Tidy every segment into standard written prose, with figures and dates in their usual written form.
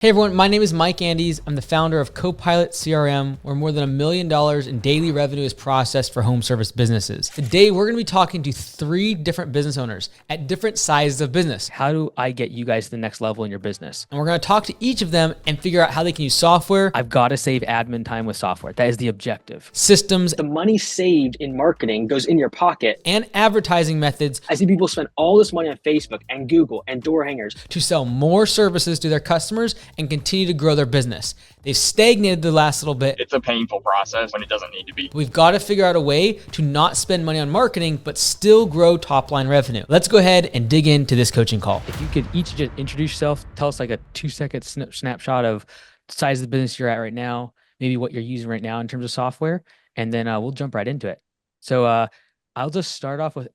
Hey everyone, my name is Mike Andes. I'm the founder of Copilot CRM, where more than $1 million in daily revenue is processed for home service businesses. Today, we're going to be talking to 3 different business owners at different sizes of business. How do I get you guys to the next level in your business? And we're going to talk to each of them and figure out how they can use software. I've got to save admin time with software. That is the objective. Systems. The money saved in marketing goes in your pocket. And advertising methods. I see people spend all this money on Facebook and Google and door hangers to sell more services to their customers and continue to grow their business. They've stagnated the last little bit. It's a painful process when it doesn't need to be. We've got to figure out a way to not spend money on marketing, but still grow top line revenue. Let's go ahead and dig into this coaching call. If you could each just introduce yourself, tell us like a 2-second snapshot of the size of the business you're at right now, maybe what you're using right now in terms of software, and then we'll jump right into it. So I'll just start off with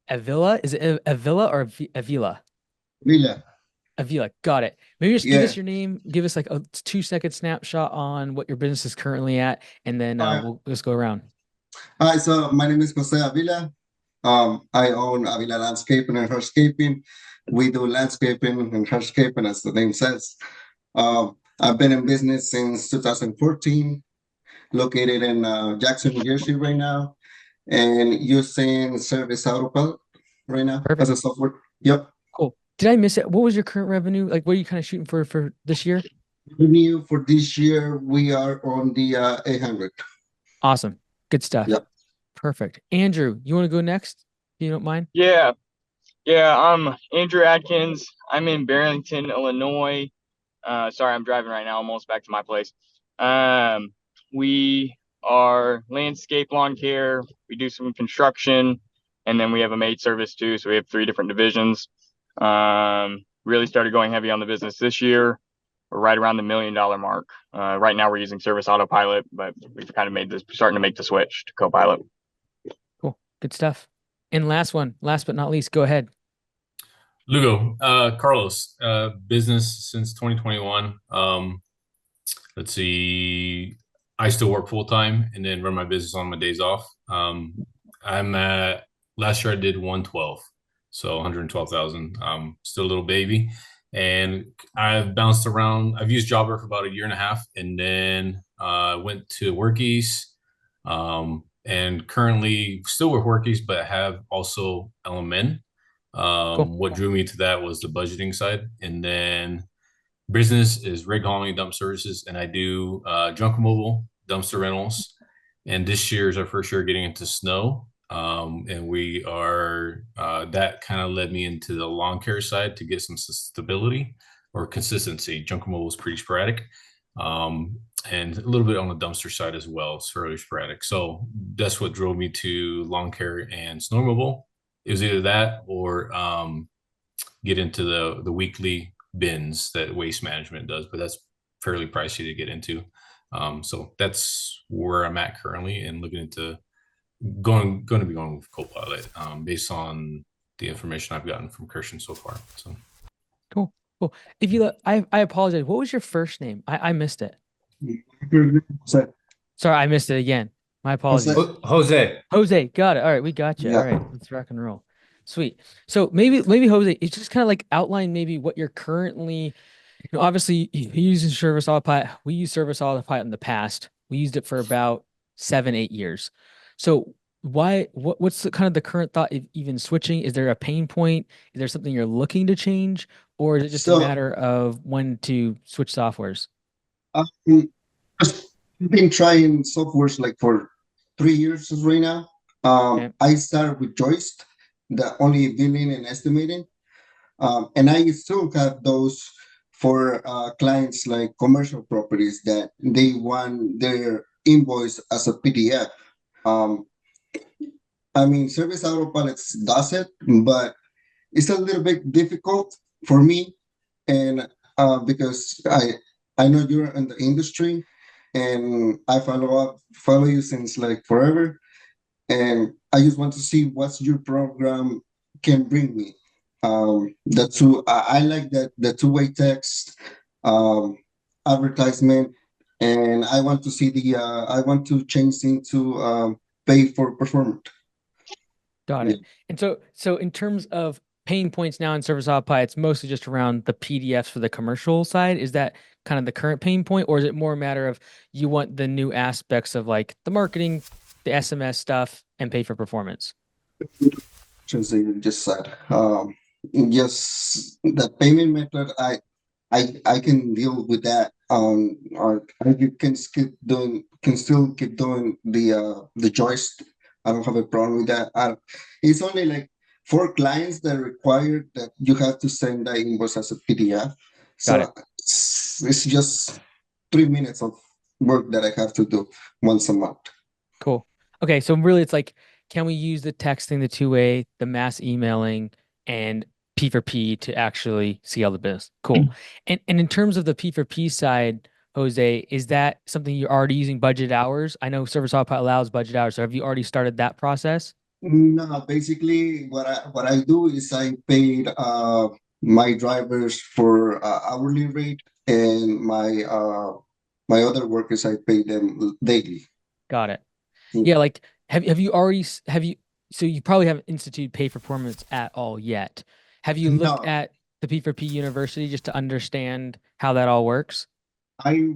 Avila. Is it Avila or Avila? Villa. Avila, got it. Maybe just give us your name, give us like a 2-second snapshot on what your business is currently at, and then we'll just go around. Hi, so my name is Jose Avila. I own Avila Landscaping and Hardscaping. We do landscaping and hardscaping, as the name says. I've been in business since 2014, located in Jackson, New Jersey right now, and using Service Autopilot right now. Perfect. As a software. Yep. Cool. Did I miss it? What was your current revenue? Like, what are you kind of shooting for this year? Revenue for this year, we are on the 800. Awesome. Good stuff. Yep. Perfect. Andrew, you want to go next? If you don't mind? Yeah. I'm Andrew Adkins. I'm in Barrington, Illinois. Sorry, I'm driving right now, almost back to my place. We are landscape lawn care. We do some construction, and then we have a maid service too. So we have 3 different divisions. Really started going heavy on the business this year. We're right around the $1 million mark. Right now we're using Service Autopilot, but we've kind of starting to make the switch to Copilot. Cool. Good stuff. And last but not least, go ahead. Lugo, Carlos, business since 2021. Let's see, I still work full time and then run my business on my days off. I'm at, last year I did 112. So 112,000, still a little baby. And I've bounced around. I've used Jobber for about 1.5 years, and then went to Workies, and currently still with Workies, but have also LMN. Cool. What drew me to that was the budgeting side. And then business is rig hauling, dump services, and I do junk removal, dumpster rentals. And this year is our first year getting into snow. And we are, that kind of led me into the lawn care side to get some stability or consistency. Junk removal is pretty sporadic. And a little bit on the dumpster side as well. It's fairly sporadic. So that's what drove me to lawn care and snow removal. It was either that or get into the weekly bins that Waste Management does, but that's fairly pricey to get into. So that's where I'm at currently, and looking into going to be going with Copilot based on the information I've gotten from Christian so far. So cool. If you, I apologize. What was your first name? I missed it. Sorry, I missed it again. My apologies. Jose, got it. All right, we got you. Yeah. All right, let's rock and roll. Sweet. So maybe Jose, it's just kind of like outline maybe what you're currently, obviously you use Service Autopilot. We used Service Autopilot in the past. We used it for about 7-8 years. So what's the kind of the current thought of even switching? Is there a pain point? Is there something you're looking to change, or is it just a matter of when to switch softwares? I've been trying softwares like for 3 years right now. Okay. I started with Joist, the only billing and estimating. And I still have those for clients like commercial properties that they want their invoice as a PDF. I mean, Service Autopilot does it, but it's a little bit difficult for me, and because I know you're in the industry, and I follow you since like forever, and I just want to see what your program can bring me. I like that the two-way text, advertisement, and I want to see I want to change into pay for performance. Got it. And so in terms of pain points now in Service Autopilot, it's mostly just around the PDFs for the commercial side. Is that kind of the current pain point, or is it more a matter of you want the new aspects of like the marketing, the SMS stuff, and pay for performance? Just you just said. Just the payment method, I can deal with that. Or you can still keep doing the joist. I don't have a problem with that. It's only like for clients that require that you have to send the invoice as a PDF. Got So it. it's just 3 minutes of work that I have to do once a month. Cool. Okay, so really it's like, can we use the texting, the two-way, the mass emailing, and P for P to actually scale the business? Cool. And in terms of the P for P side, Jose, is that something you're already using budget hours? I know Service Autopilot allows budget hours, so have you already started that process? No, basically what I do is I paid my drivers for hourly rate, and my other workers I pay them daily. Got it. Mm. Yeah, like have you already have you so you probably haven't instituted pay for performance at all yet. Have you looked No, at the P4P University just to understand how that all works? I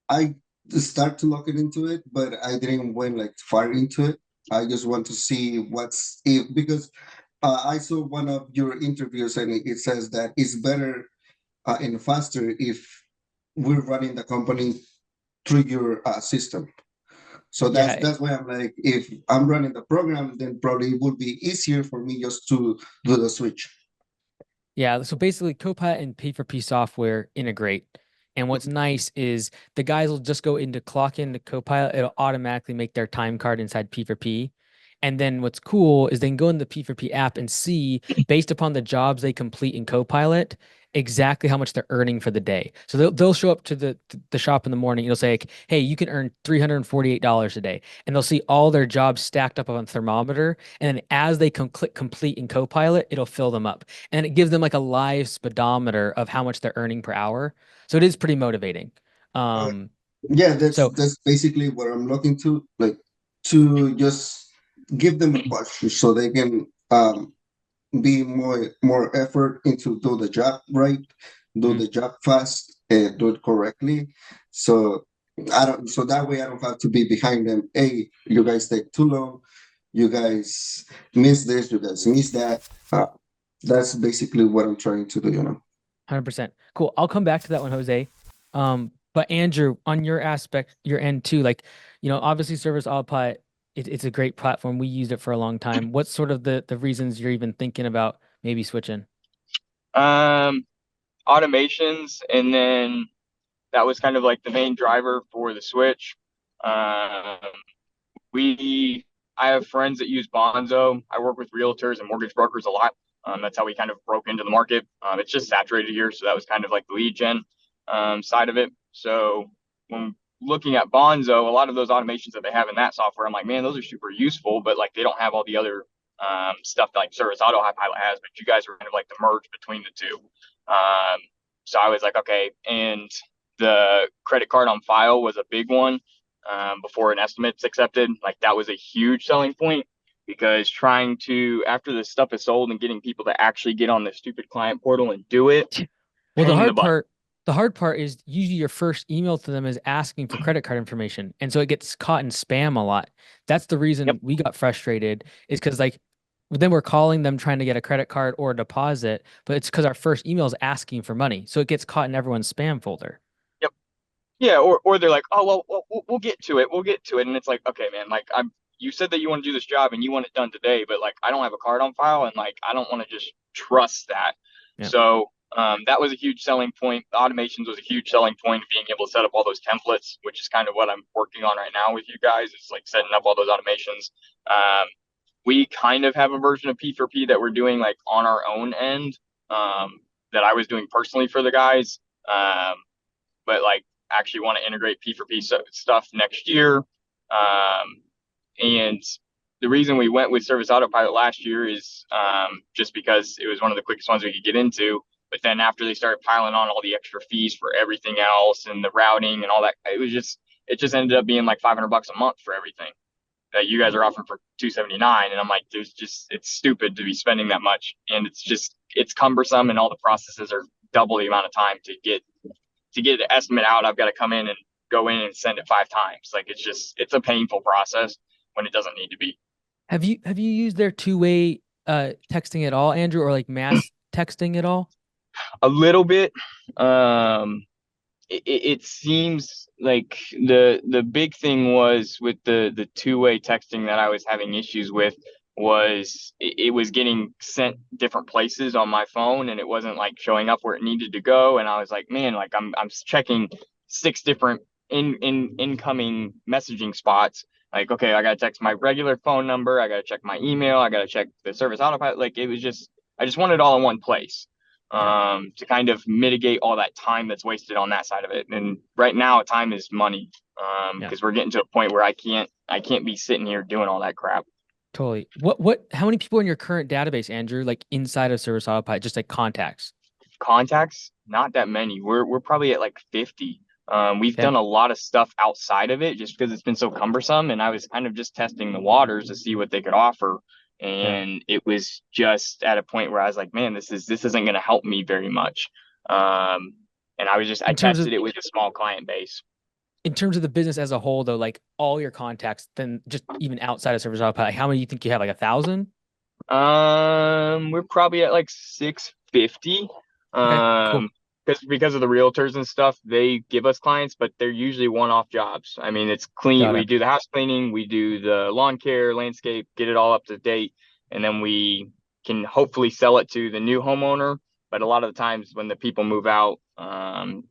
I start to look into it, but I didn't went like far into it. I just want to see what's if because I saw one of your interviews and it says that it's better and faster if we're running the company through your system. So Yeah, that's why I'm like, if I'm running the program, then probably it would be easier for me just to do the switch. yeah, so basically Copilot and P4P software integrate. And what's nice is the guys will just go into clock into Copilot, it'll automatically make their time card inside P4P. And then what's cool is they can go in the P4P app and see, based upon the jobs they complete in Copilot, exactly how much they're earning for the day. So they'll show up to the shop in the morning. It'll say, like, hey, you can earn $348 a day. And they'll see all their jobs stacked up on a thermometer. And then as they click complete in Copilot, it'll fill them up. And it gives them like a live speedometer of how much they're earning per hour. So it is pretty motivating. Uh, Um, yeah, so that's basically what I'm looking to, like to just give them a push so they can be more effort into do the job right, do mm, the job fast, and do it correctly. So I don't. So that way I don't have to be behind them. Hey, you guys take too long. You guys miss this. You guys miss that. That's basically what I'm trying to do. 100%. Cool. I'll come back to that one, Jose. But Andrew, on your aspect, your end too, like, obviously Service Autopilot, it's a great platform. We used it for a long time. What's sort of the reasons you're even thinking about maybe switching? Um, Automations, and then that was kind of like the main driver for the switch. Um, we I have friends that use Bonzo. I work with realtors and mortgage brokers a lot. That's how we kind of broke into the market. It's just saturated here, so that was kind of like the lead gen side of it. So when looking at Bonzo, a lot of those automations that they have in that software, I'm like, man, those are super useful, but like they don't have all the other stuff that like Service Autopilot has. But you guys are kind of like the merge between the two. So I was like, okay, and the credit card on file was a big one before an estimate's accepted. Like that was a huge selling point because trying to, after this stuff is sold and getting people to actually get on the stupid client portal and do it, Well, pain in the butt. the hard part is usually your first email to them is asking for credit card information. And so it gets caught in spam a lot. That's the Yep. reason we got frustrated is because like then we're calling them trying to get a credit card or a deposit, but it's because our first email is asking for money. So it gets caught in everyone's spam folder. Yep. Yeah. Or they're like, oh, well, we'll get to it. We'll get to it. And it's like, okay, man, like you said that you want to do this job and you want it done today, but like, I don't have a card on file and like, I don't want to just trust that. Yeah. So that was a huge selling point. The automations was a huge selling point, being able to set up all those templates, which is kind of what I'm working on right now with you guys. It's like setting up all those automations. We kind of have a version of P4P that we're doing like on our own end that I was doing personally for the guys. But like actually want to integrate P4P stuff next year. And the reason we went with Service Autopilot last year is just because it was one of the quickest ones we could get into. But then after they started piling on all the extra fees for everything else and the routing and all that, it just ended up being like $500 a month for everything that you guys are offering for $279. And I'm like, it's stupid to be spending that much. And it's cumbersome and all the processes are double the amount of time to get to get an estimate out, I've got to come in and go in and send it 5 times. Like it's a painful process when it doesn't need to be. Have you used their two-way texting at all, Andrew, or like mass texting at all? A little bit. Um, it seems like the big thing was with the two-way texting that I was having issues with was it was getting sent different places on my phone, and it wasn't like showing up where it needed to go. And I was like, man, like I'm checking 6 different incoming messaging spots. Like, okay, I gotta text my regular phone number, I gotta check my email, I gotta check the service autopilot. Like it was just I just wanted it all in one place, Yeah, to kind of mitigate all that time that's wasted on that side of it. And right now, time is money, yeah, because we're getting to a point where I can't be sitting here doing all that crap. totally. How many people in your current database, Andrew, like inside of Service Autopilot, just like contacts? Contacts, not that many. We're probably at like 50. We've Okay. done a lot of stuff outside of it just because it's been so cumbersome, and I was kind of just testing the waters to see what they could offer. Yeah. And it was just at a point where I was like, man, this isn't going to help me very much. Um, and I In terms of tested it with a small client base. the business as a whole, though, like all your contacts, then just even outside of Service Autopilot, like how many do you think you have? Like 1,000? We're probably at like 650. Okay, cool. Because of the realtors and stuff, they give us clients, but they're usually one-off jobs. I mean, it's clean. Got We it. do the house cleaning, we do the lawn care, landscape, get it all up to date, and then we can hopefully sell it to the new homeowner. But a lot of the times when the people move out,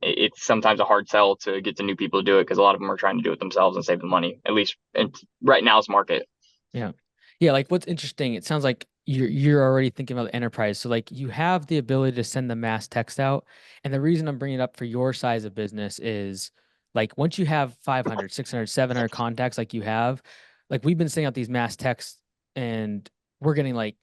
it's sometimes a hard sell to get the new people to do it because a lot of them are trying to do it themselves and save the money, at least in right now's market. Yeah. Yeah, like what's interesting, it sounds like you're already thinking about the enterprise. So like you have the ability to send the mass text out. And the reason I'm bringing it up for your size of business is like once you have 500, 600, 700 contacts like you have, like we've been sending out these mass texts and we're getting like,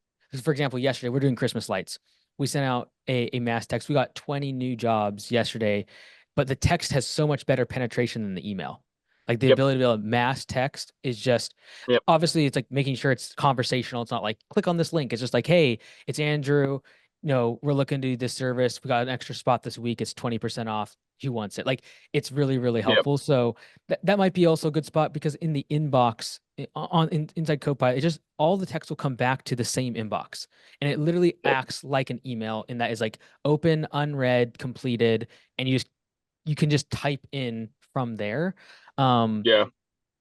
for example, yesterday we're doing Christmas lights. We sent out a mass text. We got 20 new jobs yesterday, but the text has so much better penetration than the email. Like the Yep. ability to be able to mass text is just Yep. obviously it's like making sure it's conversational. It's not like click on this link. It's just like, hey, it's Andrew. We're looking to do this service. We got an extra spot this week. It's 20% off. Who wants it? Like it's really, really Yep. helpful. So that might be also a good spot because in the inbox inside Copilot, it just all the text will come back to the same inbox. And it literally Yep. acts like an email in that is like open, unread, completed, and you can just type in from there. Um, Yeah.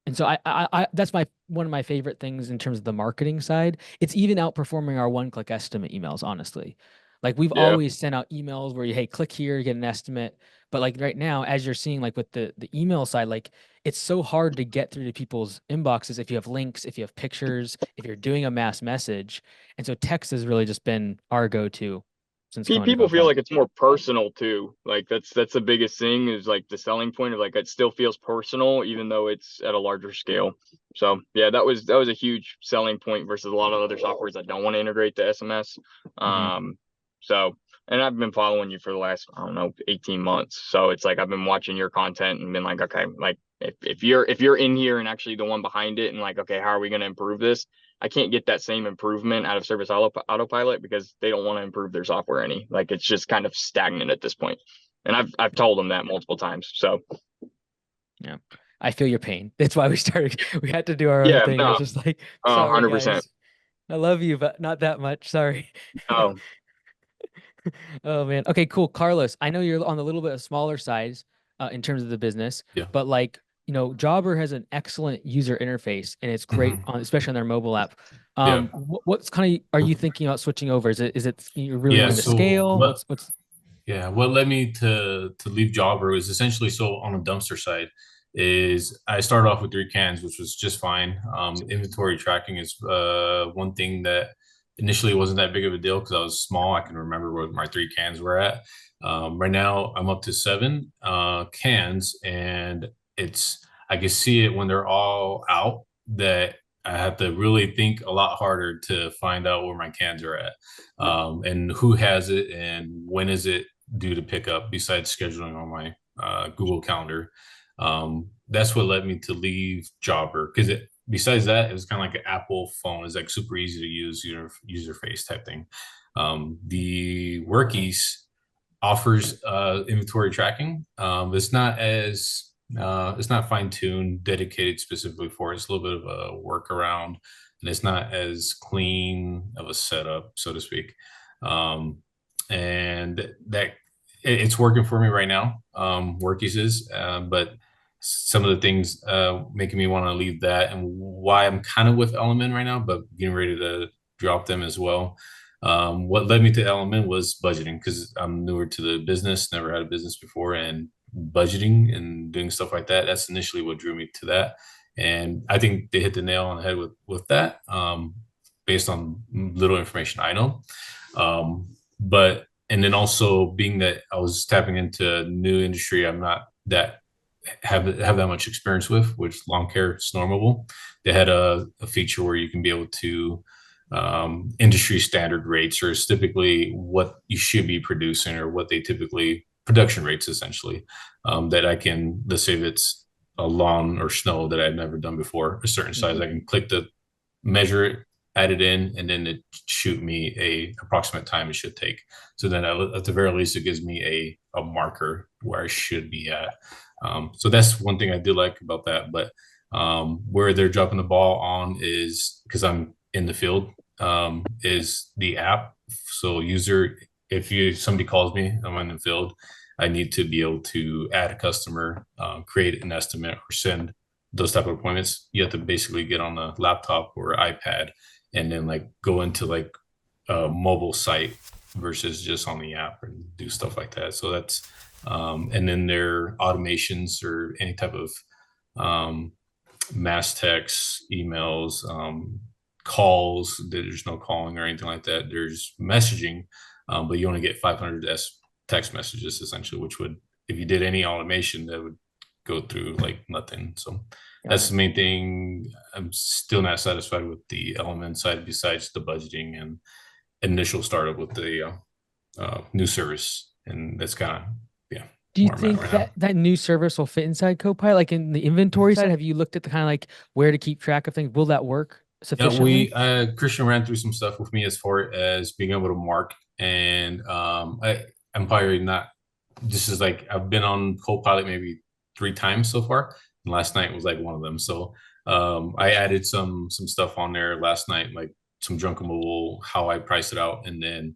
and so I that's one of my favorite things in terms of the marketing side. It's even outperforming our one-click estimate emails, honestly. Like we've Yeah. always sent out emails where hey, click here, get an estimate. But like right now, as you're seeing, like with the email side, like it's so hard to get through to people's inboxes if you have links, if you have pictures, if you're doing a mass message. And so text has really just been our go-to since going to People feel Copilot. like it's more personal too. Like that's the biggest thing is like the selling point of like it still feels personal even though it's at a larger scale. So yeah, that was a huge selling point versus a lot of other softwares that don't want to integrate the SMS. Mhm. So and I've been following you for the last, I don't know, 18 months. So it's like I've been watching your content and been like, okay, like if you're in here and actually the one behind it and like, okay, how are we going to improve this? I can't get that same improvement out of Service Autopilot because they don't want to improve their software any. Like it's just kind of stagnant at this point. And I've told them that multiple times. So Yeah. I feel your pain. That's why we started. We had to do our own yeah, thing. It was no, just like, sorry, 100%. guys. I love you, but not that much. Sorry. Oh, Oh man. Okay, cool. Carlos, I know you're on the little bit of smaller size in terms of the business, Yeah. but like, Jobber has an excellent user interface and it's great Mhm. on, especially on their mobile app. Yeah. What's kind of, are you thinking about switching over? Is it you're really Yeah. wanting to So scale? what What's Yeah, what led me to leave Jobber is essentially so on the dumpster side is I started off with 3 cans, which was just fine. Inventory tracking is one thing that initially wasn't that big of a deal because I was small. I can remember what my 3 cans were at. Right now I'm up to 7 cans, and I can see it when they're all out that I have to really think a lot harder to find out where my cans are at, and who has it and when is it due to pick up besides scheduling on my Google Calendar. That's what led me to leave Jobber because besides that, it was kind of like an Apple phone. It's like super easy to use, user face type thing. The workies offers inventory tracking. It's not fine-tuned, dedicated specifically for it. It's a little bit of a workaround, and it's not as clean of a setup, so to speak. And that it's working for me right now, work uses, but some of the things making me want to leave that, and why I'm kind of with Element right now, but getting ready to drop them as well. What led me to Element was budgeting, because I'm newer to the business, never had a business before, and budgeting and doing stuff like that. That's initially what drew me to that. And I think they hit the nail on the head with that, based on little information I know. But and then also being that I was tapping into a new industry, I'm not that have that much experience with, which lawn care, Snormable. They had a feature where you can be able to industry standard rates, or is typically what you should be producing, or what they typically production rates essentially, that I can, let's say if it's a lawn or snow that I've never done before, a certain size, I can click the measure it, add it in, and then it shoot me a approximate time it should take. So then at the very least, it gives me a marker where I should be at. So that's one thing I do like about that. But where they're dropping the ball on is, because I'm in the field, is the app. So if somebody calls me, I'm in the field, I need to be able to add a customer, create an estimate, or send those type of appointments. You have to basically get on a laptop or iPad and then like go into like a mobile site versus just on the app and do stuff like that. So that's and then their automations or any type of mass texts, emails, calls. There's no calling or anything like that. There's messaging, but you only get 500 text messages essentially, which would, if you did any automation, that would go through like nothing. So that's the main thing. I'm still not satisfied with the Element side, besides the budgeting and initial startup with the new service. And that's kind of, yeah. Do you think that new service will fit inside Copilot? Like in the inventory side, have you looked at the kind of like where to keep track of things? Will that work sufficiently? Yeah, Christian ran through some stuff with me as far as being able to mark, and I'm probably not, this is like, I've been on Copilot maybe 3 times so far. And last night was like one of them. So I added some stuff on there last night, like some Drunkable, how I price it out. And then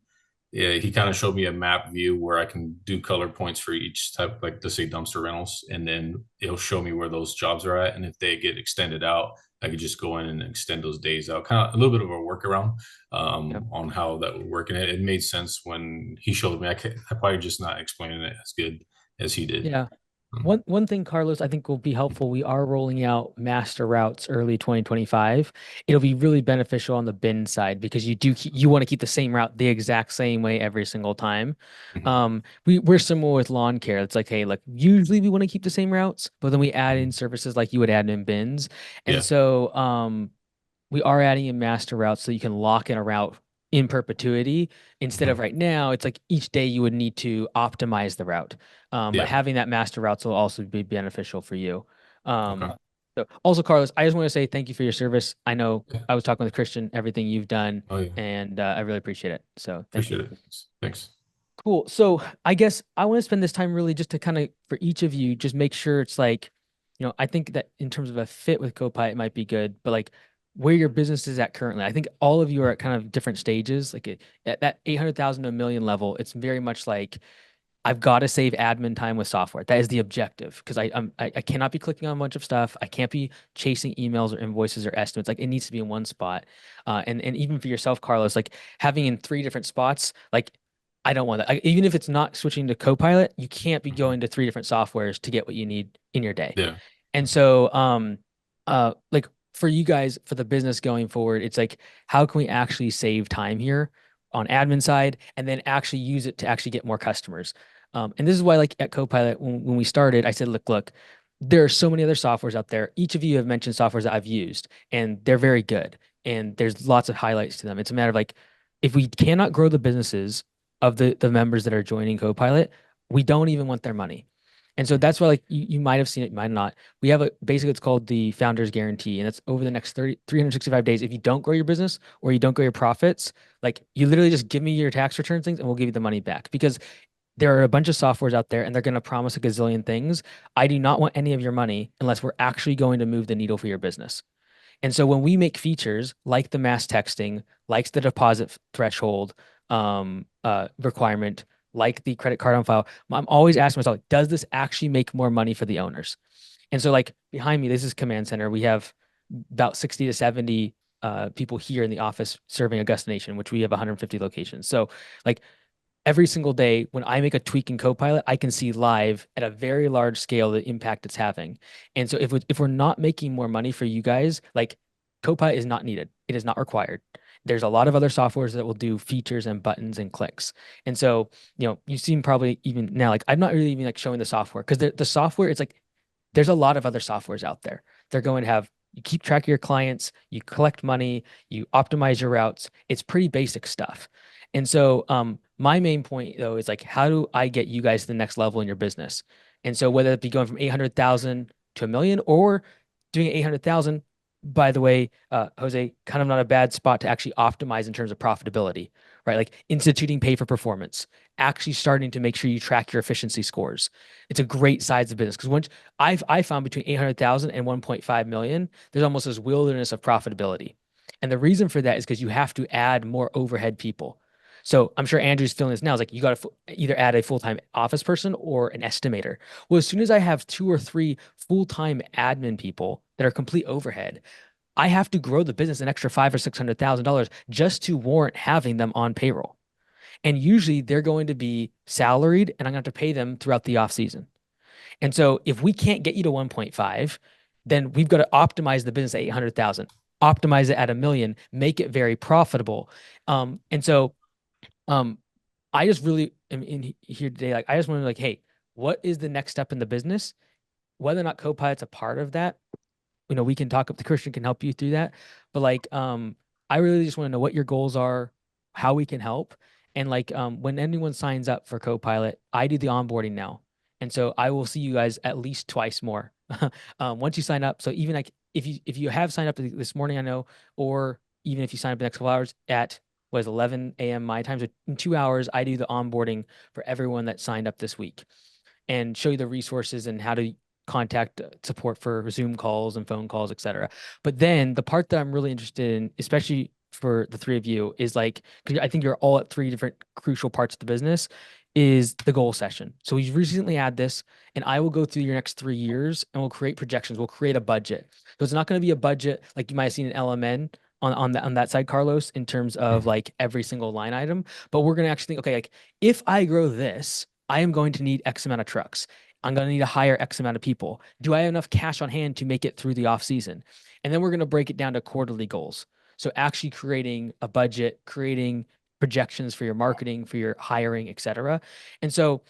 he kind of showed me a map view where I can do color points for each type, like let's say dumpster rentals. And then it'll show me where those jobs are at. And if they get extended out, I could just go in and extend those days out. Kind of a little bit of a workaround on how that would work. And it made sense when he showed me. I probably just not explaining it as good as he did. Yeah. One thing, Carlos, I think will be helpful. We are rolling out master routes early 2025. It'll be really beneficial on the bin side, because you want to keep the same route the exact same way every single time. We're similar with lawn care. It's like, hey, like usually we want to keep the same routes, but then we add in services like you would add in bins. And so we are adding in master routes so you can lock in a route in perpetuity, instead of right now, it's like each day you would need to optimize the route. But having that master routes will also be beneficial for you. So also, Carlos, I just want to say thank you for your service. I know I was talking with Christian, everything you've done, and I really appreciate it. So thank you. Thanks. Cool. So I guess I want to spend this time really just to kind of, for each of you, just make sure it's like, I think that in terms of a fit with Copilot, it might be good, but like where your business is at currently. I think all of you are at kind of different stages. Like at that 800,000 to $1 million level, it's very much like, I've got to save admin time with software. That is the objective, because I cannot be clicking on a bunch of stuff. I can't be chasing emails or invoices or estimates. Like it needs to be in one spot. And even for yourself, Carlos, like having in 3 different spots, like I don't want that. Even if it's not switching to Copilot, you can't be going to 3 different softwares to get what you need in your day. Yeah. And so, like for you guys, for the business going forward, it's like, how can we actually save time here on admin side, and then actually use it to actually get more customers? And this is why, like at Copilot, when we started, I said, look, there are so many other softwares out there. Each of you have mentioned softwares that I've used, and they're very good. And there's lots of highlights to them. It's a matter of like, if we cannot grow the businesses of the members that are joining Copilot, we don't even want their money. And so that's why, like, you might have seen it, you might not. We have basically it's called the Founder's Guarantee, and it's over the next 365 days. If you don't grow your business or you don't grow your profits, like you literally just give me your tax return things and we'll give you the money back. Because there are a bunch of softwares out there and they're going to promise a gazillion things. I do not want any of your money unless we're actually going to move the needle for your business. And so when we make features like the mass texting, like the deposit threshold requirement, like the credit card on file, I'm always asking myself, does this actually make more money for the owners? And so like behind me, this is Command Center. We have about 60 to 70 people here in the office serving Augusta Nation, which we have 150 locations. So like every single day when I make a tweak in Copilot, I can see live at a very large scale the impact it's having. And so if we're not making more money for you guys, like Copilot is not needed. It is not required. There's a lot of other softwares that will do features and buttons and clicks. And so, you've seen probably even now, like I'm not really even like showing the software because the software, it's like there's a lot of other softwares out there. They're going to have you keep track of your clients, you collect money, you optimize your routes. It's pretty basic stuff. And so my main point though is like, how do I get you guys to the next level in your business? And so whether it be going from 800,000 to 1 million or doing 800,000, by the way, Jose, kind of not a bad spot to actually optimize in terms of profitability, right? Like instituting pay for performance, actually starting to make sure you track your efficiency scores. It's a great size of business because once I found between 800,000 and 1.5 million, there's almost this wilderness of profitability. And the reason for that is because you have to add more overhead people. So I'm sure Andrew's feeling this now. It's like you got to either add a full-time office person or an estimator. Well, as soon as I have 2 or 3 full-time admin people that are complete overhead, I have to grow the business an extra $500,000 or $600,000 just to warrant having them on payroll. And usually they're going to be salaried, and I'm going to have to pay them throughout the off season. And so if we can't get you to 1.5, then we've got to optimize the business at 800,000, optimize it at 1 million, make it very profitable. And so I just really am in here today. Like, I just want to like, hey, what is the next step in the business? Whether or not Copilot's a part of that, we can talk up, the Christian can help you through that. But like, I really just want to know what your goals are, how we can help. And like, when anyone signs up for Copilot, I do the onboarding now. And so I will see you guys at least twice more once you sign up. So even like if you have signed up this morning, I know, or even if you sign up the next couple hours at 11 a.m. my time. So in 2 hours, I do the onboarding for everyone that signed up this week and show you the resources and how to contact support for Zoom calls and phone calls, et cetera. But then the part that I'm really interested in, especially for the 3 of you, is like, because I think you're all at 3 different crucial parts of the business, is the goal session. So we recently add this, and I will go through your next 3 years and we'll create projections. We'll create a budget. So it's not going to be a budget like you might have seen in LMN on that side, Carlos, in terms of like every single line item. But we're going to actually think, okay, like if I grow this, I am going to need X amount of trucks. I'm going to need to hire X amount of people. Do I have enough cash on hand to make it through the off season? And then we're going to break it down to quarterly goals. So actually creating a budget, creating projections for your marketing, for your hiring, et cetera. And so,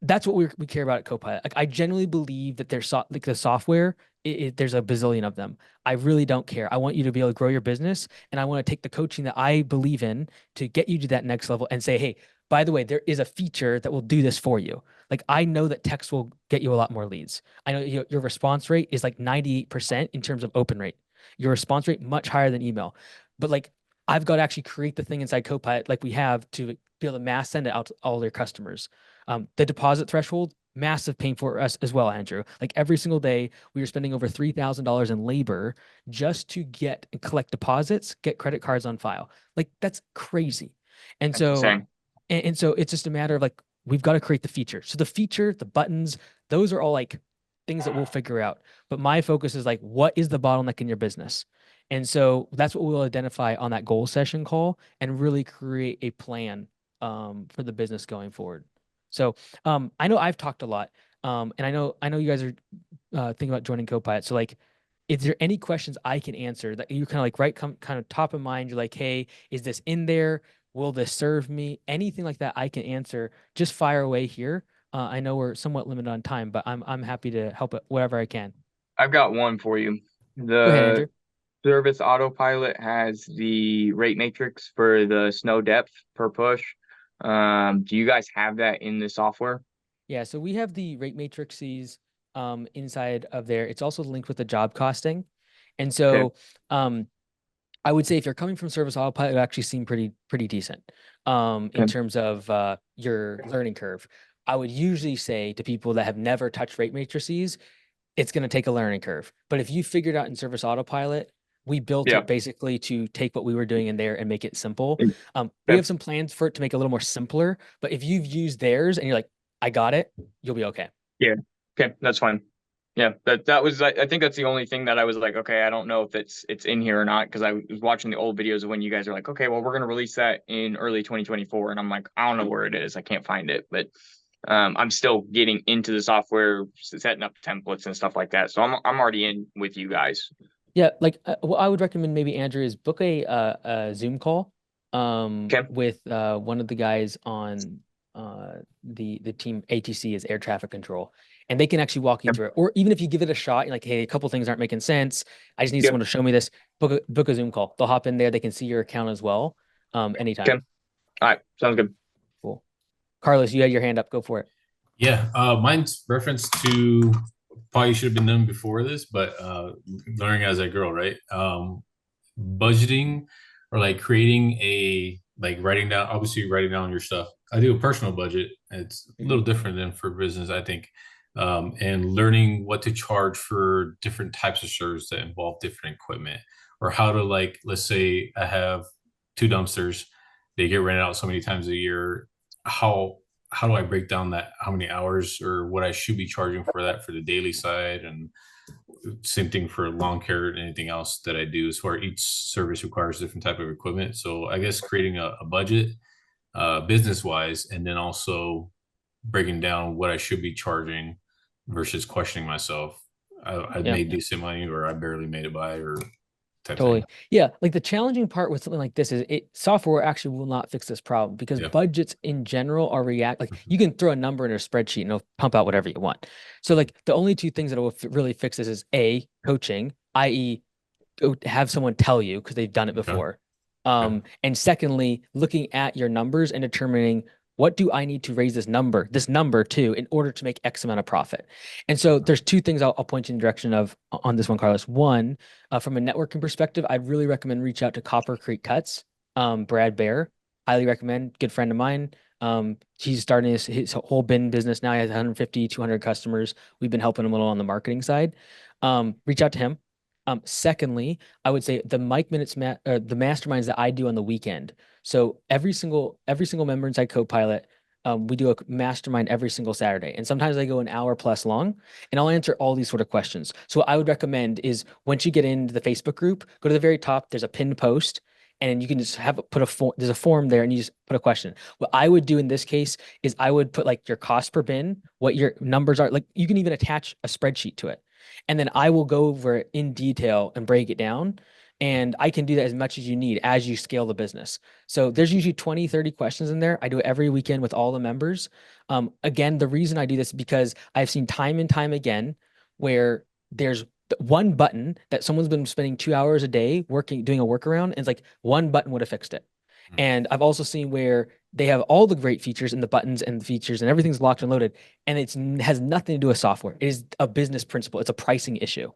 that's what we care about at Copilot. Like, I genuinely believe that there's like the software, there's a bazillion of them. I really don't care. I want you to be able to grow your business, and I want to take the coaching that I believe in to get you to that next level and say, hey, by the way, there is a feature that will do this for you. Like, I know that text will get you a lot more leads. I know your response rate is like 98% in terms of open rate. Your response rate much higher than email. But like, I've got to actually create the thing inside Copilot like we have to be able to mass send it out to all their customers. The deposit threshold, massive pain for us as well, Andrew. Like every single day, we are spending over $3,000 in labor just to get and collect deposits, get credit cards on file. Like that's crazy. And That's so, insane. and so it's just a matter of like, we've got to create the feature. So the feature, the buttons, those are all like things that we'll figure out. But my focus is like, what is the bottleneck in your business? And so that's what we'll identify on that goal session call and really create a plan for the business going forward. So I know I've talked a lot, and I know you guys are thinking about joining Copilot. So like, is there any questions I can answer that you kind of like kind of top of mind? You're like, hey, is this in there? Will this serve me? Anything like that I can answer. Just fire away here. I know we're somewhat limited on time, but I'm happy to help it whatever I can. I've got one for you. Go ahead, Andrew. Service Autopilot has the rate matrix for the snow depth per push. Do you guys have that in the software? Yeah, so we have the rate matrices inside of there. It's also linked with the job costing. And so I would say if you're coming from Service Autopilot, it actually seem pretty decent in terms of your learning curve. I would usually say to people that have never touched rate matrices, it's going to take a learning curve. But if you figured out in Service Autopilot, we built Yeah. it basically to take what we were doing in there and make it simple. We Yeah. have some plans for it to make it a little more simpler, but if you've used theirs and you're like, I got it, you'll be okay. Yeah. Okay. That's fine. Yeah. That was, I think that's the only thing that I was like, okay, I don't know if it's in here or not. Cause I was watching the old videos of when you guys are like, okay, well, we're going to release that in early 2024. And I'm like, I don't know where it is. I can't find it, but I'm still getting into the software, setting up templates and stuff like that. So I'm already in with you guys. Yeah, like what I would recommend maybe Andrew is book a Zoom call with one of the guys on the team. ATC is air traffic control, and they can actually walk you through it. Or even if you give it a shot, you're like, hey, a couple things aren't making sense. I just need someone to show me this. Book a Zoom call. They'll hop in there. They can see your account as well. Anytime. Okay. All right, sounds good. Cool. Carlos, you had your hand up. Go for it. Yeah, mine's reference to probably should have been done before this, but learning as I grow, right? Budgeting or like creating writing down, obviously writing down your stuff. I do a personal budget. It's a little different than for business, I think. And learning what to charge for different types of service that involve different equipment, or how to, like, let's say I have 2 dumpsters, they get rented out so many times a year. How do I break down that, how many hours or what I should be charging for that for the daily side, and same thing for lawn care and anything else that I do, as far as each service requires different type of equipment. So I guess creating a budget business wise, and then also breaking down what I should be charging versus questioning myself. I made decent money, or I barely made it by, or type Totally. thing. Yeah. Like the challenging part with something like this is software actually will not fix this problem, because budgets in general are like you can throw a number in a spreadsheet and it'll pump out whatever you want. So like the only 2 things that will really fix this is coaching, i.e. go have someone tell you because they've done it before. And secondly, looking at your numbers and determining, what do I need to raise this number to in order to make X amount of profit? And so there's 2 things I'll point you in the direction of on this one, Carlos. One, from a networking perspective, I'd really recommend reach out to Copper Creek Cuts. Brad Bear, highly recommend, good friend of mine. He's starting his whole bin business now. He has 150, 200 customers. We've been helping him a little on the marketing side. Reach out to him. Secondly, I would say the Mike Minutes the masterminds that I do on the weekend. So every single member inside Copilot, we do a mastermind every single Saturday, and sometimes they go an hour plus long, and I'll answer all these sort of questions. So what I would recommend is, once you get into the Facebook group, go to the very top. There's a pinned post, and you can just there's a form there, and you just put a question. What I would do in this case is I would put like your cost per bin, what your numbers are. Like you can even attach a spreadsheet to it. And then I will go over it in detail and break it down. And I can do that as much as you need as you scale the business. So there's usually 20, 30 questions in there. I do it every weekend with all the members. Again, the reason I do this is because I've seen time and time again where there's one button that someone's been spending 2 hours a day doing a workaround, and it's like one button would have fixed it. And I've also seen where they have all the great features and the buttons and the features and everything's locked and loaded, and it has nothing to do with software. It is a business principle. It's a pricing issue.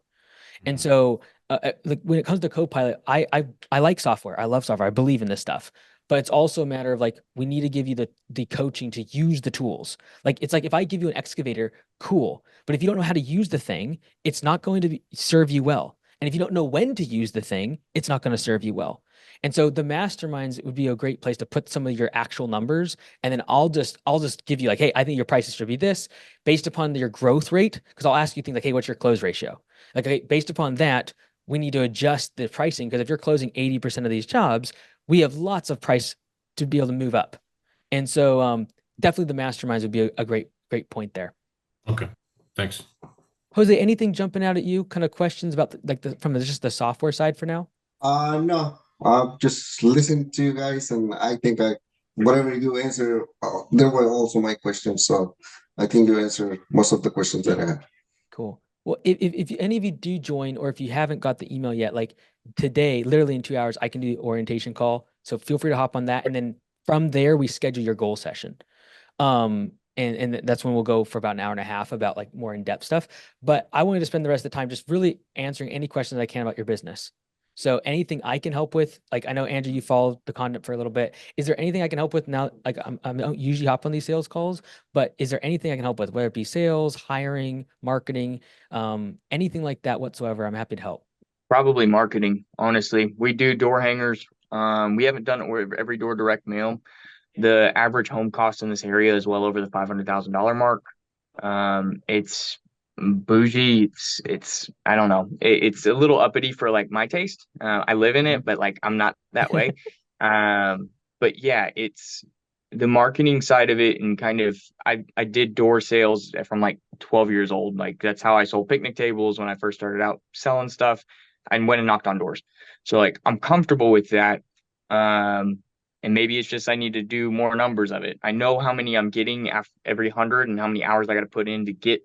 And so like when it comes to Copilot, I like software. I love software. I believe in this stuff. But it's also a matter of like, we need to give you the coaching to use the tools. Like, it's like if I give you an excavator, cool. But if you don't know how to use the thing, it's not going to serve you well. And if you don't know when to use the thing, it's not going to serve you well. And so the masterminds would be a great place to put some of your actual numbers. And then I'll just give you like, hey, I think your prices should be this based upon your growth rate. Cause I'll ask you things like, hey, what's your close ratio? Like, okay, based upon that, we need to adjust the pricing. Cause if you're closing 80% of these jobs, we have lots of price to be able to move up. And so definitely the masterminds would be a great point there. Okay. Thanks. Jose, anything jumping out at you? Kind of questions about from just the software side for now? No. Just listen to you guys, and I think whatever you answer, there were also my questions. So I think you answered most of the questions that I had. Cool. Well, if any of you do join, or if you haven't got the email yet, like today, literally in 2 hours, I can do the orientation call. So feel free to hop on that. And then from there, we schedule your goal session. And that's when we'll go for about an hour and a half about like more in-depth stuff. But I wanted to spend the rest of the time just really answering any questions I can about your business. So anything I can help with, like I know Andrew, you followed the content for a little bit. Is there anything I can help with now? Like I don't usually hop on these sales calls, but is there anything I can help with, whether it be sales, hiring, marketing, anything like that whatsoever? I'm happy to help. Probably marketing, honestly. We do door hangers. We haven't done it with every door direct mail. The average home cost in this area is well over the $500,000 mark. It's bougie. It's I don't know. It's a little uppity for like my taste. I live in it, but like I'm not that way. But yeah, it's the marketing side of it, and kind of I did door sales from like 12 years old. Like that's how I sold picnic tables when I first started out selling stuff. I went and knocked on doors. So like I'm comfortable with that. And maybe it's just I need to do more numbers of it. I know how many I'm getting after every 100 and how many hours I got to put in to get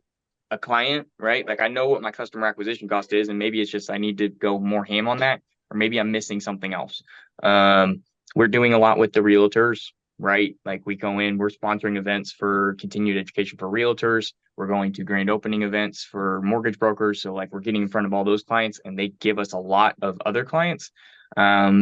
a client, right? Like I know what my customer acquisition cost is, and maybe it's just I need to go more ham on that, or maybe I'm missing something else. We're doing a lot with the realtors, right? Like we go in, we're sponsoring events for continued education for realtors. We're going to grand opening events for mortgage brokers. So like we're getting in front of all those clients, and they give us a lot of other clients. But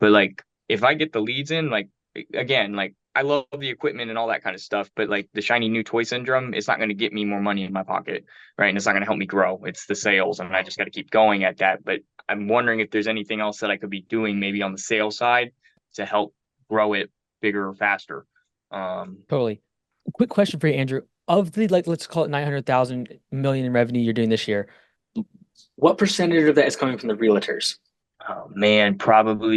like if I get the leads in, like again, like I love the equipment and all that kind of stuff, but like the shiny new toy syndrome, it's not going to get me more money in my pocket, right? And it's not going to help me grow. It's the sales, and I just got to keep going at that. But I'm wondering if there's anything else that I could be doing maybe on the sales side to help grow it bigger or faster. Totally. Quick question for you, Andrew. Of the, like, let's call it 900,000 million in revenue you're doing this year, what percentage of that is coming from the realtors? Oh man, probably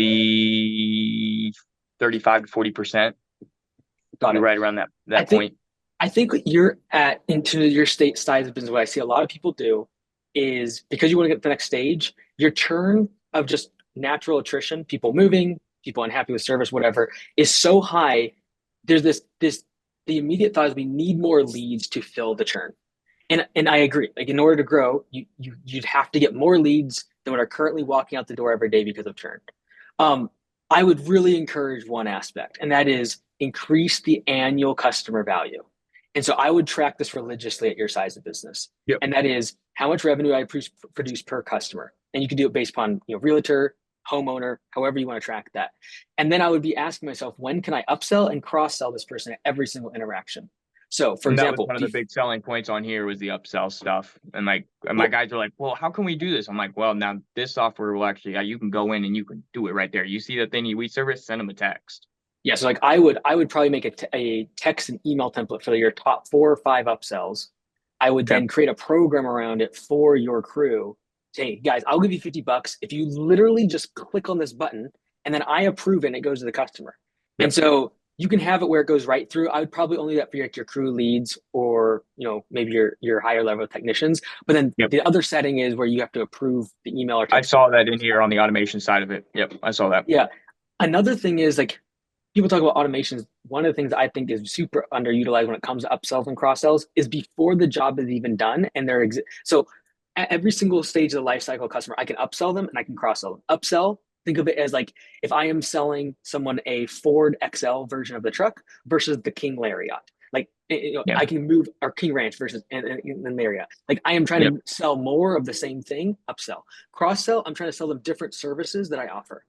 35 to 40%. Got it. Right around that point. I think what you're at into your state size of business, what I see a lot of people do is because you want to get to the next stage, your churn of just natural attrition, people moving, people unhappy with service, whatever, is so high. There's the immediate thought is we need more leads to fill the churn. And I agree. Like in order to grow, you'd have to get more leads than what are currently walking out the door every day because of churn. I would really encourage one aspect, and that is increase the annual customer value. And so I would track this religiously at your size of business. Yep. And that is how much revenue I produce per customer. And you can do it based upon, realtor, homeowner, however you want to track that. And then I would be asking myself, when can I upsell and cross-sell this person at every single interaction? So for example, that was one of the big selling points on here was the upsell stuff. And like my guys were like, well, how can we do this? I'm like, well, now this software will actually, you can go in and you can do it right there. You see that they need weed service, send them a text. Yeah. So like I would probably make a text and email template for your top 4 or 5 upsells. I would then create a program around it for your crew. Hey guys, I'll give you $50 if you literally just click on this button, and then I approve it and it goes to the customer. Yep. And so you can have it where it goes right through. I would probably only do that for your crew leads, or maybe your higher level technicians. But then the other setting is where you have to approve the email or text. I saw that in here on the automation side of it. Yep, I saw that. Yeah. Another thing is like people talk about automations. One of the things I think is super underutilized when it comes to upsells and cross sells is before the job is even done, and so at every single stage of the life cycle customer, I can upsell them and I can cross sell them. Upsell, think of it as like if I am selling someone a Ford XL version of the truck versus the King Lariat. Like I can move our King Ranch versus and Lariat. Like I am trying to sell more of the same thing. Upsell, cross sell. I'm trying to sell them different services that I offer.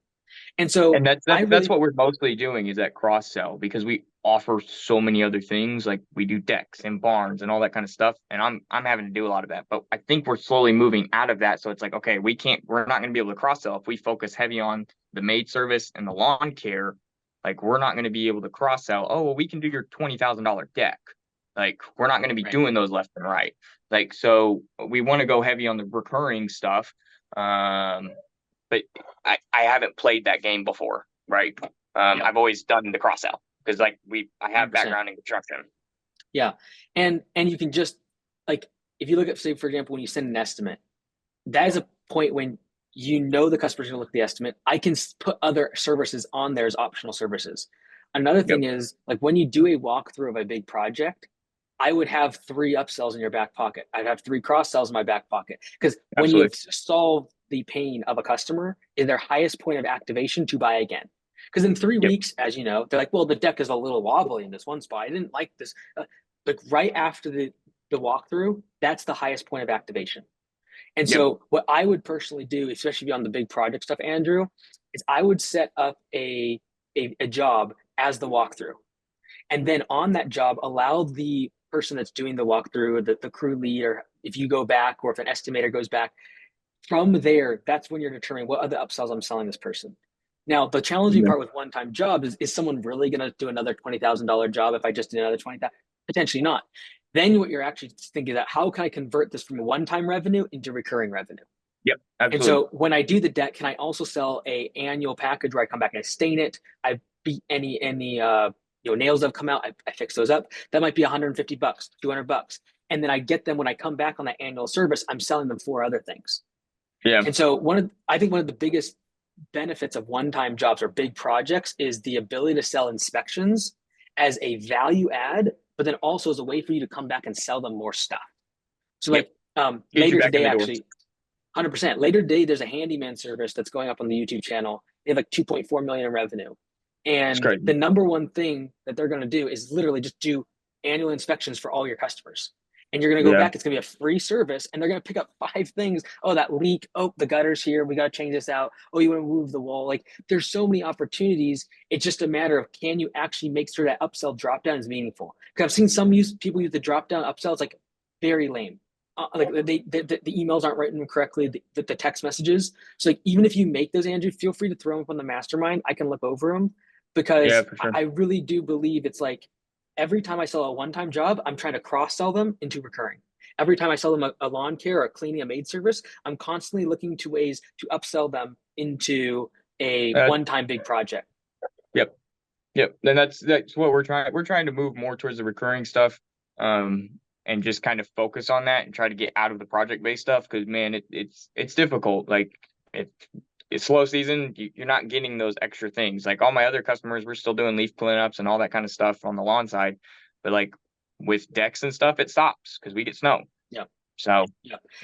And so that's what we're mostly doing is that cross sell, because we offer so many other things. Like we do decks and barns and all that kind of stuff. And I'm having to do a lot of that, but I think we're slowly moving out of that. So it's like, okay, we're not going to be able to cross sell if we focus heavy on the maid service and the lawn care. Like we're not going to be able to cross sell. Oh, well, we can do your $20,000 deck. Like we're not going to be doing those left and right. Like, so we want to go heavy on the recurring stuff. But I haven't played that game before, right? I've always done the cross sell because like I have 100%. Background in construction. Yeah, and you can just like if you look at, say for example, when you send an estimate, that is a point when the customer's gonna look at the estimate. I can put other services on there as optional services. Another thing is like when you do a walkthrough of a big project, I would have 3 upsells in your back pocket. I'd have 3 cross sells in my back pocket because when you've solved the pain of a customer is their highest point of activation to buy again. Because in 3 weeks, as you know, they're like, well, the deck is a little wobbly in this one spot. I didn't like this. Like right after the walkthrough, that's the highest point of activation. And so what I would personally do, especially beyond the big project stuff, Andrew, is I would set up a job as the walkthrough. And then on that job, allow the person that's doing the walkthrough, the crew lead, or if you go back, or if an estimator goes back, from there, that's when you're determining what other upsells I'm selling this person. Now, the challenging part with one-time jobs is someone really going to do another $20,000 job if I just did another 20,000? Potentially not. Then what you're actually thinking about, how can I convert this from a one-time revenue into recurring revenue? Yep, absolutely. And so when I do the deck, can I also sell a annual package where I come back and I stain it? I beat any nails that have come out, I fix those up. That might be $150, $200. And then I get them when I come back on that annual service, I'm selling them 4 other things. Yeah. And so I think one of the biggest benefits of one-time jobs or big projects is the ability to sell inspections as a value add, but then also as a way for you to come back and sell them more stuff. So later today, actually, 100%. Later today, there's a handyman service that's going up on the YouTube channel. They have like 2.4 million in revenue. And the number one thing that they're going to do is literally just do annual inspections for all your customers. And you're going to go back. It's going to be a free service. And they're going to pick up 5 things. Oh, that leak. Oh, the gutter's here. We got to change this out. Oh, you want to move the wall. Like, there's so many opportunities. It's just a matter of, can you actually make sure that upsell drop down is meaningful? Because I've seen some people use the drop down upsell. It's like very lame. Like the emails aren't written correctly, the text messages. So like, even if you make those, Andrew, feel free to throw them up on the mastermind. I can look over them, because I really do believe it's like, every time I sell a one-time job, I'm trying to cross-sell them into recurring. Every time I sell them a lawn care or a cleaning, a maid service, I'm constantly looking to ways to upsell them into a one-time big project. Yep. Then that's what we're trying. We're trying to move more towards the recurring stuff, and just kind of focus on that and try to get out of the project-based stuff. Because man, it's difficult. Like it's slow season, you're not getting those extra things. Like all my other customers, we're still doing leaf cleanups and all that kind of stuff on the lawn side. But like with decks and stuff, it stops because we get snow. Yeah. So,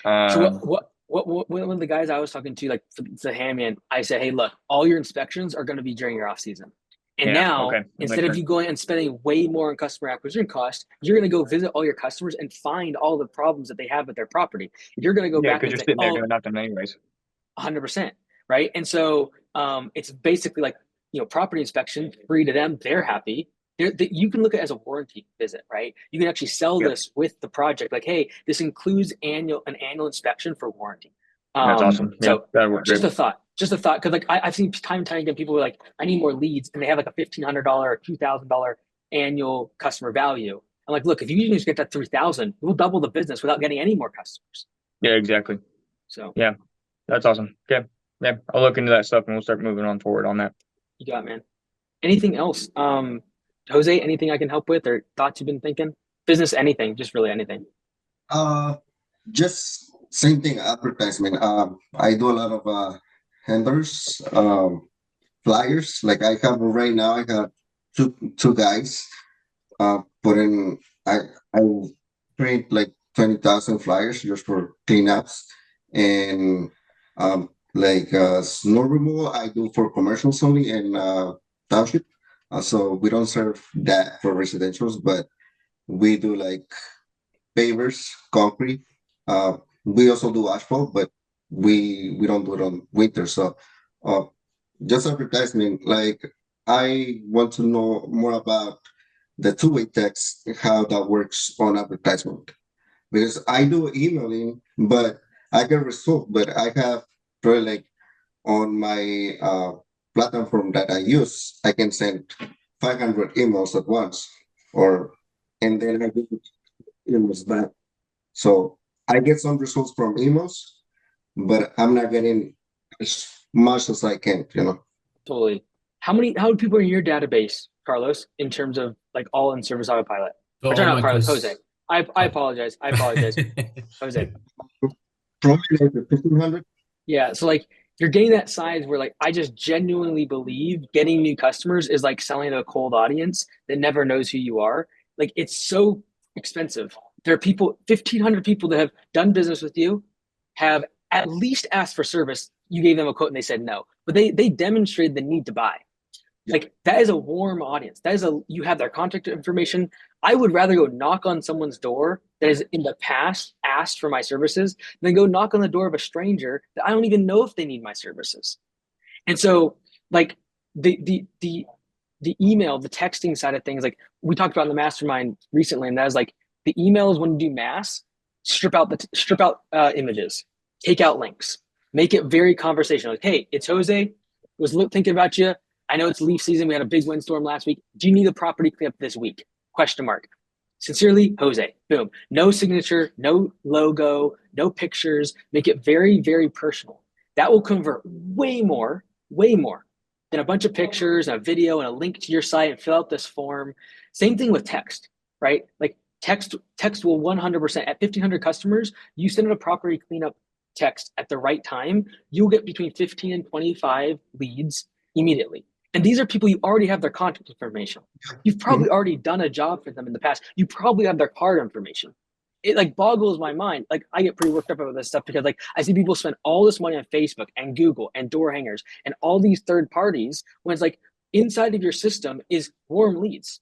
so what one of the guys I was talking to, like the handyman, I said, hey, look, all your inspections are going to be during your off season. And instead of you going and spending way more on customer acquisition costs, you're going to go visit all your customers and find all the problems that they have with their property. You're going to go back and you're sitting there doing nothing anyways. 100%. Right. And so it's basically like, property inspection, free to them. They're happy. You can look at it as a warranty visit, right? You can actually sell this with the project. Like, hey, this includes an annual inspection for warranty. That's awesome. So just a thought. Cause like I've seen time and time again, people were like, I need more leads. And they have like a $1,500 or $2,000 annual customer value. I'm like, look, if you can just get that 3,000, we'll double the business without getting any more customers. Yeah, exactly. So yeah, that's awesome. Okay. Yeah, I'll look into that stuff and we'll start moving on forward on that. You got it, man. Anything else? Jose, anything I can help with or thoughts you've been thinking? Business, anything, just really anything. Just same thing, advertisement. I do a lot of handlers, flyers. Like I have right now, I have two guys putting, I print like 20,000 flyers just for cleanups. And snow removal I do for commercials only in township. So we don't serve that for residentials, but we do like pavers, concrete. We also do asphalt, but we don't do it on winter. So just advertisement. Like I want to know more about the two-way text, how that works on advertisement, because I do emailing, but I get result, but I have probably like on my platform that I use, I can send 500 emails at once, and then I get emails back. So I get some results from emails, but I'm not getting as much as I can, Totally. How many people are in your database, Carlos, in terms of like all in service autopilot? Or not Carlos, Jose. I apologize. Jose. Probably like 1,500. Yeah. So like you're getting that size where like, I just genuinely believe getting new customers is like selling to a cold audience that never knows who you are. Like it's so expensive. There are 1,500 people that have done business with you, have at least asked for service. You gave them a quote and they said no, but they demonstrated the need to buy. Like that is a warm audience. You have their contact information. I would rather go knock on someone's door that has in the past asked for my services than go knock on the door of a stranger that I don't even know if they need my services. And so, like the email, the texting side of things, like we talked about in the mastermind recently, and that was like the emails when you do mass, strip out images, take out links, make it very conversational. Like, hey, it's Jose. Was thinking about you. I know it's leaf season. We had a big windstorm last week. Do you need a property cleanup this week? Question mark. Sincerely, Jose. Boom. No signature, no logo, no pictures. Make it very, very personal. That will convert way more than a bunch of pictures and a video and a link to your site and fill out this form. Same thing with text, right? Like text will 100% at 1,500 customers, you send out a property cleanup text at the right time, you'll get between 15 and 25 leads immediately. And these are people you already have their contact information. You've probably already done a job for them in the past. You probably have their card information. It like boggles my mind. Like I get pretty worked up about this stuff because like I see people spend all this money on Facebook and Google and door hangers and all these third parties when it's like inside of your system is warm leads.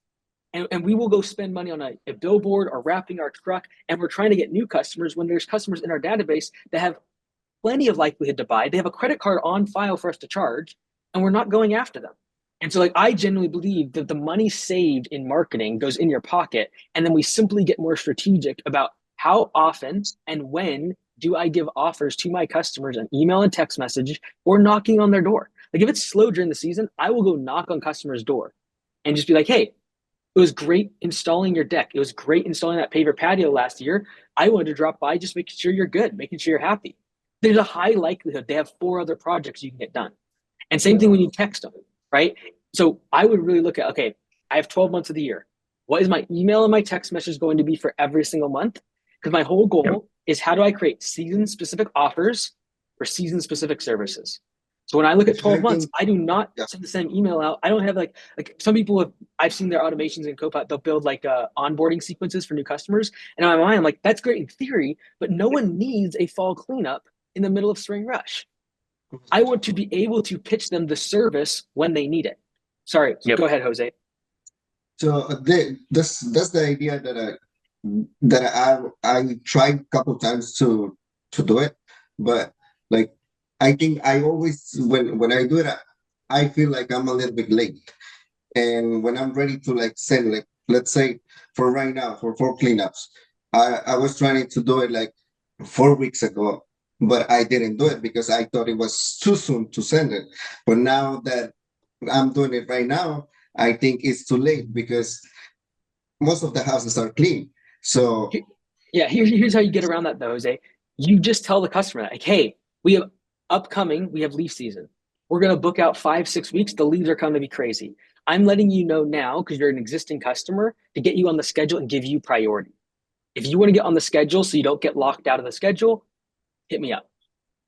And we will go spend money on a billboard or wrapping our truck, and we're trying to get new customers when there's customers in our database that have plenty of likelihood to buy. They have a credit card on file for us to charge, and we're not going after them. And so like I genuinely believe that the money saved in marketing goes in your pocket, and then we simply get more strategic about how often and when do I give offers to my customers an email and text message or knocking on their door. Like if it's slow during the season, I will go knock on customers' door and just be like, hey, it was great installing your deck. It was great installing that paver patio last year. I wanted to drop by, just making sure you're good, making sure you're happy. There's a high likelihood they have 4 other projects you can get done. And same thing when you text them, right? So I would really look at, okay, I have 12 months of the year. What is my email and my text message going to be for every single month? Because my whole goal is how do I create season-specific offers for season-specific services? So when I look at 12 months, I do not send the same email out. I don't have like some people have, I've seen their automations in Copilot, they'll build like onboarding sequences for new customers. And in my mind, I'm like, that's great in theory, but no one needs a fall cleanup in the middle of spring rush. I want to be able to pitch them the service when they need it. Sorry, go ahead, Jose. So that's the idea that I tried a couple times to do it, but like I think I always when I do it, I feel like I'm a little bit late, and when I'm ready to like send, like let's say for right now for 4 cleanups, I was trying to do it like 4 weeks ago, but I didn't do it because I thought it was too soon to send it. But now that I'm doing it right now, I think it's too late because most of the houses are clean. So yeah, here's how you get around that though, Jose. You just tell the customer that, like, hey, we have leaf season. We're gonna book out 5-6 weeks. The leads are coming to be crazy. I'm letting you know now because you're an existing customer to get you on the schedule and give you priority. If you want to get on the schedule so you don't get locked out of the schedule, hit me up.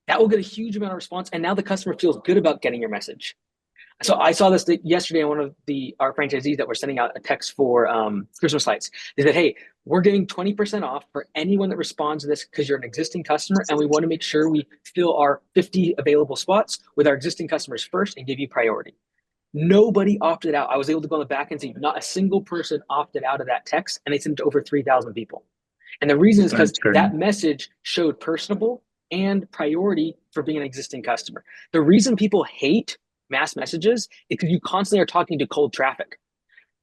That will get a huge amount of response, and now the customer feels good about getting your message. So I saw this yesterday on one of our franchisees that were sending out a text for Christmas lights. They said, hey, we're giving 20% off for anyone that responds to this because you're an existing customer, and we want to make sure we fill our 50 available spots with our existing customers first and give you priority. Nobody opted out. I was able to go on the back and see not a single person opted out of that text, and they sent it to over 3,000 people. And the reason is because that message showed personable and priority for being an existing customer. The reason people hate mass messages is because you constantly are talking to cold traffic.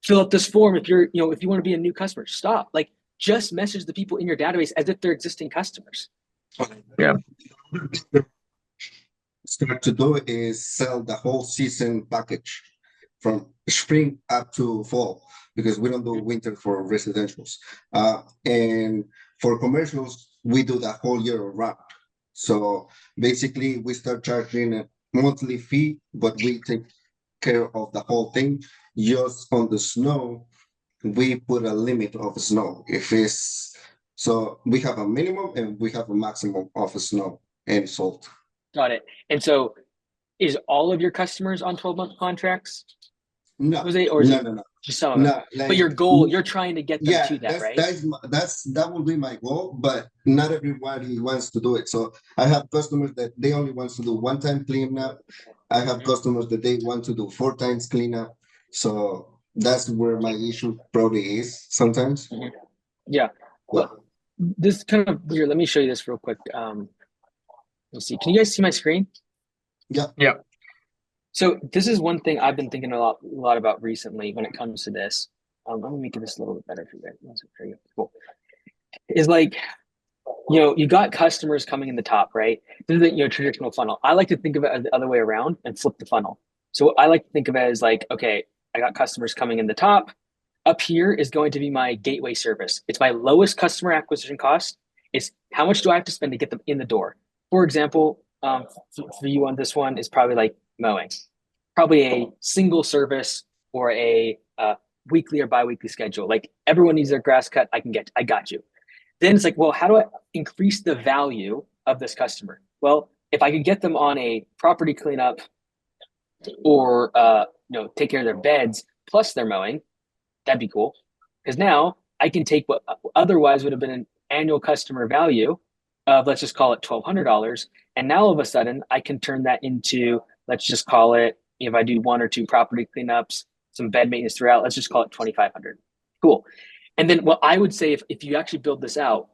Fill out this form if you want to be a new customer. Stop. Like just message the people in your database as if they're existing customers. Yeah. Start to do is sell the whole season package from spring up to fall because we don't do winter for residentials. And for commercials, we do the whole year round. So basically, we start charging a monthly fee, but we take care of the whole thing. Just on the snow, we put a limit of snow. So we have a minimum and we have a maximum of snow and salt. Got it. And so is all of your customers on 12-month contracts? No, no. Just some of them. Like, but your goal, you're trying to get them to that, right? That will be my goal, but not everybody wants to do it. So I have customers that they only want to do 1-time cleanup. I have customers that they want to do 4 times cleanup. So that's where my issue probably is sometimes. Yeah. Well, this kind of here. Let me show you this real quick. Let's see. Can you guys see my screen? Yeah. Yeah. So this is one thing I've been thinking a lot about recently when it comes to this. Let me make this a little bit better for you guys. There you go. Cool. Is like, you got customers coming in the top, right? This is the traditional funnel. I like to think of it as the other way around and flip the funnel. So I like to think of it as like, okay, I got customers coming in the top. Up here is going to be my gateway service. It's my lowest customer acquisition cost. It's how much do I have to spend to get them in the door? For example, for you on this one is probably like mowing, probably a single service or a weekly or biweekly schedule. Like everyone needs their grass cut. I got you. Then it's like, well, how do I increase the value of this customer? Well, if I could get them on a property cleanup or take care of their beds plus their mowing, that'd be cool. Because now I can take what otherwise would have been an annual customer value of, let's just call it $1,200. And now all of a sudden I can turn that into, let's just call it, if I do 1 or 2 property cleanups, some bed maintenance throughout, let's just call it $2,500. Cool. And then what I would say, if you actually build this out,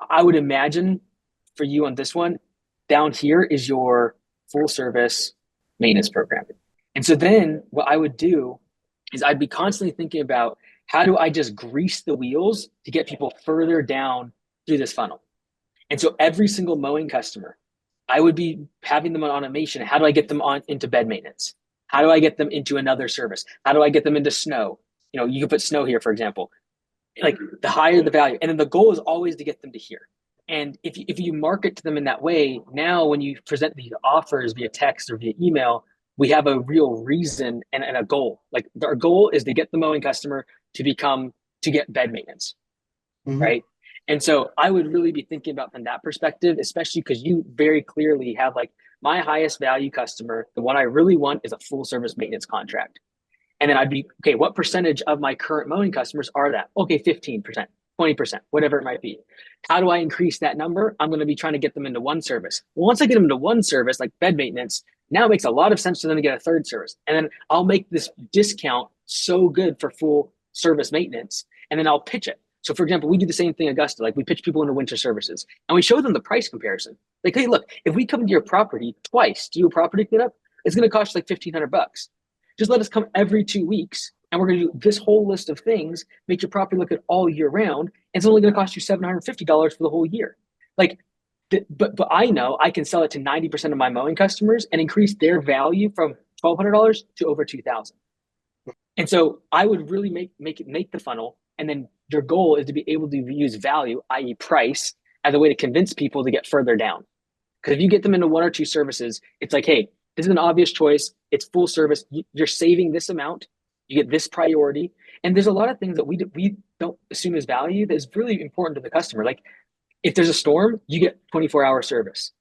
I would imagine for you on this one, down here is your full service maintenance program. And so then what I would do is I'd be constantly thinking about how do I just grease the wheels to get people further down through this funnel. And so every single mowing customer, I would be having them on automation. How do I get them on into bed maintenance? How do I get them into another service? How do I get them into snow? You can put snow here, for example. Like the higher the value. And then the goal is always to get them to here. And if you market to them in that way, now when you present these offers via text or via email, we have a real reason and a goal. Like our goal is to get the mowing customer to get bed maintenance, right? And so I would really be thinking about from that perspective, especially because you very clearly have like my highest value customer, the one I really want is a full service maintenance contract. And then I'd be, okay, what percentage of my current mowing customers are that? Okay, 15%, 20%, whatever it might be. How do I increase that number? I'm going to be trying to get them into one service. Well, once I get them into one service, like bed maintenance, now it makes a lot of sense for them to get a third service. And then I'll make this discount so good for full service maintenance. And then I'll pitch it. So for example, we do the same thing at Augusta. Like we pitch people into winter services and we show them the price comparison. Like, hey, look, if we come to your property twice to do a property cleanup, it's going to cost like $1,500. Just let us come every 2 weeks and we're going to do this whole list of things, make your property look good all year round. And it's only going to cost you $750 for the whole year. Like, but I know I can sell it to 90% of my mowing customers and increase their value from $1,200 to over $2,000. And so I would really make the funnel. And then your goal is to be able to use value, i.e. price, as a way to convince people to get further down. Because if you get them into 1 or 2 services, it's like, hey, this is an obvious choice. It's full service. You're saving this amount. You get this priority. And there's a lot of things that we don't assume as value that is really important to the customer. Like if there's a storm, you get 24-hour service.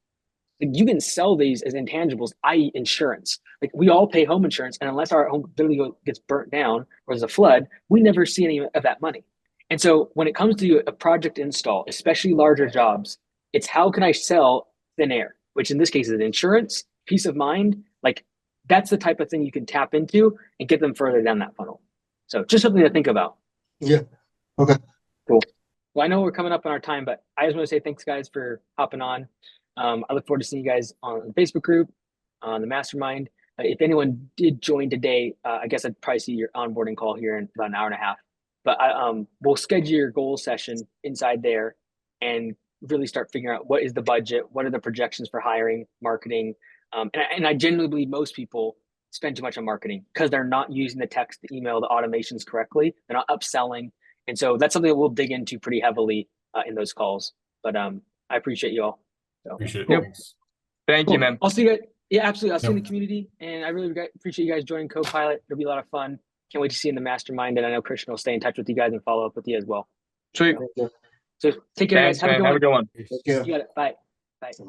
Like you can sell these as intangibles, i.e. insurance. Like we all pay home insurance. And unless our home literally gets burnt down or there's a flood, we never see any of that money. And so when it comes to a project install, especially larger jobs, it's how can I sell thin air, which in this case is insurance, peace of mind. Like that's the type of thing you can tap into and get them further down that funnel. So just something to think about. Yeah. Okay. Cool. Well, I know we're coming up on our time, but I just want to say thanks, guys, for hopping on. I look forward to seeing you guys on the Facebook group, on the mastermind. If anyone did join today, I guess I'd probably see your onboarding call here in about an hour and a half. But we'll schedule your goal session inside there and really start figuring out what is the budget, what are the projections for hiring, marketing. And I genuinely believe most people spend too much on marketing because they're not using the text, the email, the automations correctly. They're not upselling. And so that's something that we'll dig into pretty heavily in those calls. But I appreciate you all. So, Appreciate it. Yep. Thanks. Thank you, man. I'll see you guys. Yeah, absolutely. I'll see you in Yep. the community. And I really appreciate you guys joining Copilot. It'll be a lot of fun. Can't wait to see you in the mastermind. And I know Christian will stay in touch with you guys and follow up with you as well. Sweet. So take care, Thanks, guys. Have man. Have a good one. Take care. You got it. Bye. Bye. Bye.